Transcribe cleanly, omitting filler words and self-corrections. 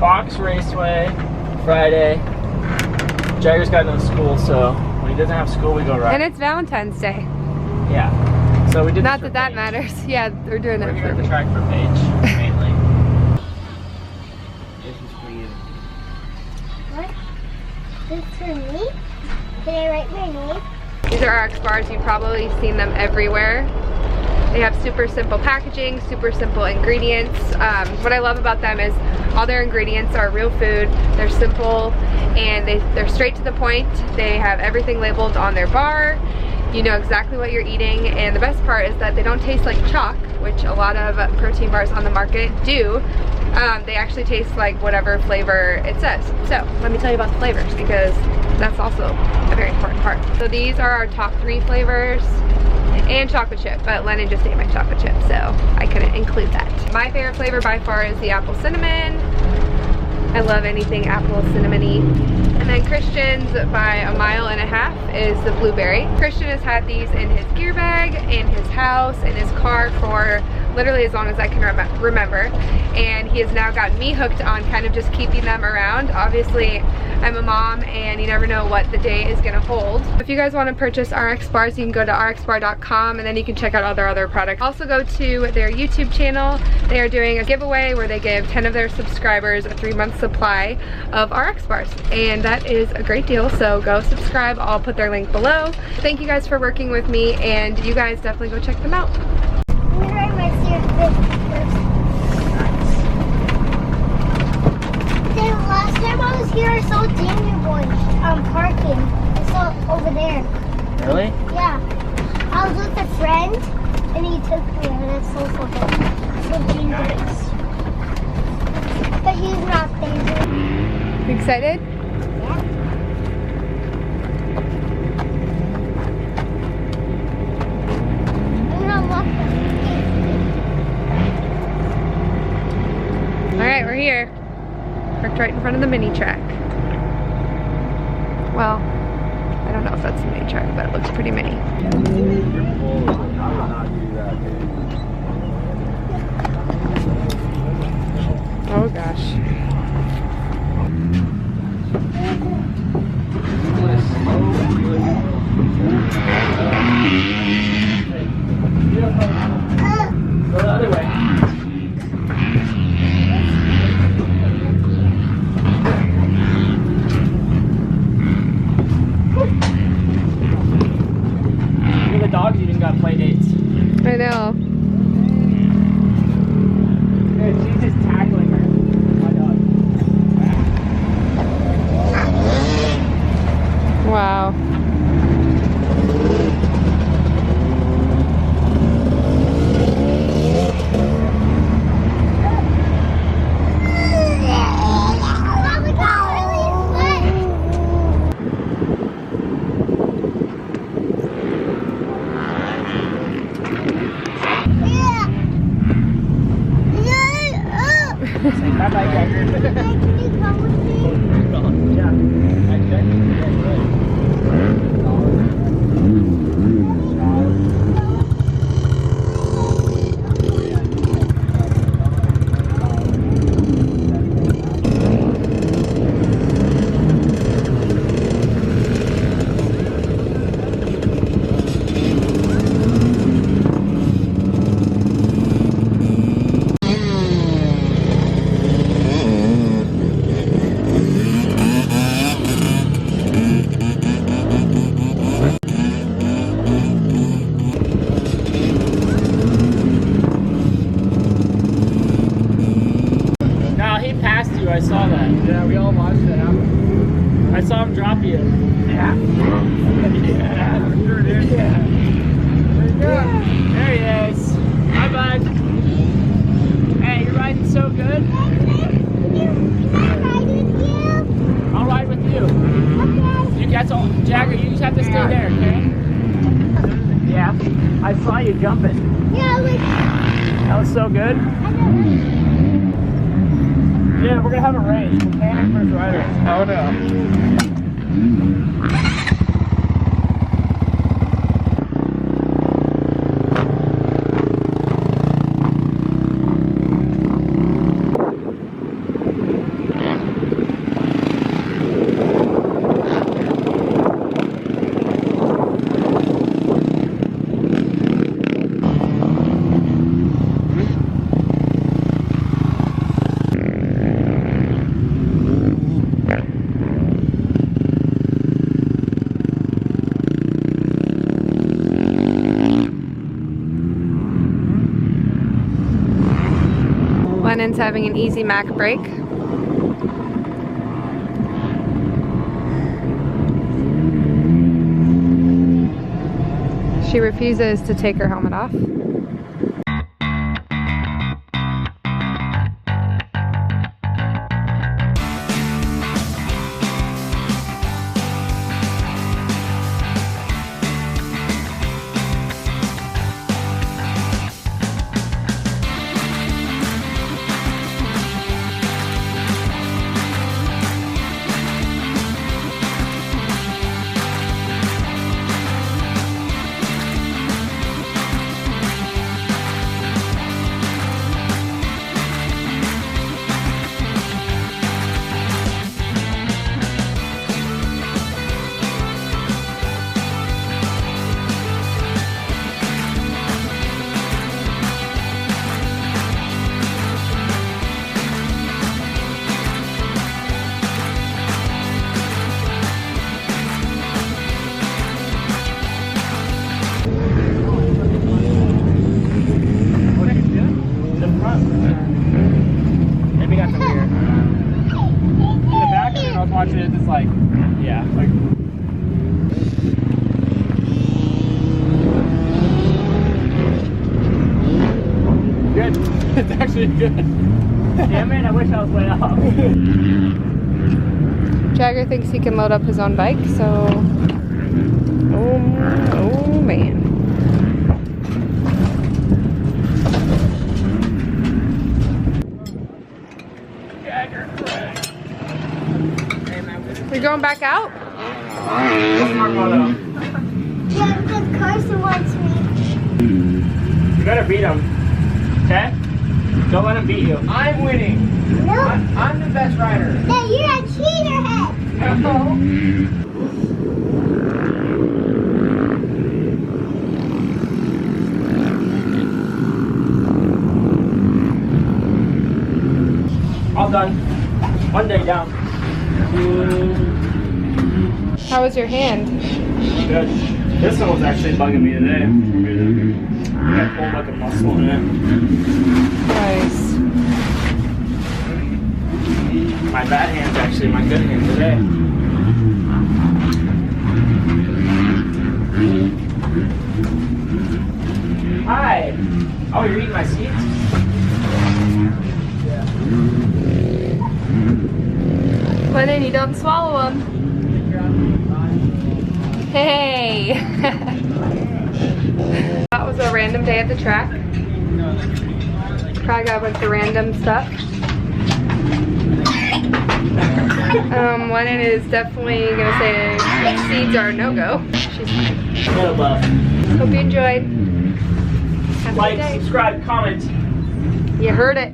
Fox Raceway Friday. Jagger's got no school, so when he doesn't have school, we go ride. And it's Valentine's Day. Yeah. So we did. Not that that matters. Yeah, we're doing it. We're here at the track for Paige mainly. This is for you. What? This is for me? Can I write my name? These are RXBARs. You've probably seen them everywhere. They have super simple packaging, super simple ingredients. What I love about them is all their ingredients are real food. They're simple and they're straight to the point. They have everything labeled on their bar. You know exactly what you're eating, and the best part is that they don't taste like chalk, which a lot of protein bars on the market do. They actually taste like whatever flavor it says. So let me tell you about the flavors, because that's also a very important part. So these are our top 3 flavors, and chocolate chip, but Lennon just ate my chocolate chip, so I couldn't include that. My favorite flavor by far is the apple cinnamon. I love anything apple cinnamony. And then Christian's by a mile and a half is the blueberry. Christian has had these in his gear bag, in his house, in his car for literally as long as I can remember. And he has now gotten me hooked on kind of just keeping them around. Obviously, I'm a mom and you never know what the day is gonna hold. If you guys want to purchase RXBARs, you can go to rxbar.com and then you can check out all their other products. Also go to their YouTube channel. They are doing a giveaway where they give 10 of their subscribers a 3-month supply of RXBARs. And that is a great deal, so go subscribe. I'll put their link below. Thank you guys for working with me, and you guys definitely go check them out. Last time I was here, I saw Daniel going parking. I saw it over there. Really? Yeah. I was with a friend, and he took me, and it's so good. So dangerous. Nice. But he's not dangerous. You excited? Yeah. I'm gonna lock them. Alright, we're here. Parked right in front of the mini track. Well, I don't know if that's the mini track, but it looks pretty mini. Oh gosh. Go the other way. The dogs even got play dates. I know. She's just tackling her. My dog. Wow. Say bye-bye, Jagger. Can you come with me? Yeah. I checked. I saw that. Yeah, we all watched it happen. I saw him drop you. Yeah. Yeah, sure did. Yeah. There you go. There he is. Hi, bud. Hey, you're riding so good. Can I ride with you? I'll ride with you. Okay. You guys all, Jagger, you just have to stay there, okay? Yeah. I saw you jumping. Yeah, like. That was so good. Yeah, we're gonna have a race. Mechanic versus rider. Oh no. Lennon's having an easy Mac break. She refuses to take her helmet off. Maybe got the rear. In the back, and I was watching it, it's like, yeah, like. Good. It's actually good. Damn it, I wish I was way off. Jagger thinks he can load up his own bike, so. Oh man. You're going back out? Yeah, because Carson wants me. You better beat him. Okay? Don't let him beat you. I'm winning. No. I'm the best rider. No, you're a cheater head. No. All done. One day down. How was your hand? Good. This one was actually bugging me today. I pulled like a muscle in it. Nice. My bad hand's actually my good hand today. Hi. Oh, you're eating my seeds? Lennon, you don't swallow them. Hey! That was a random day at the track. Probably got a bunch of random stuff. Lennon is definitely gonna say seeds are a no-go. She's fine. No love. Hope you enjoyed. Have a good Like, day. subscribe, comment. You heard it.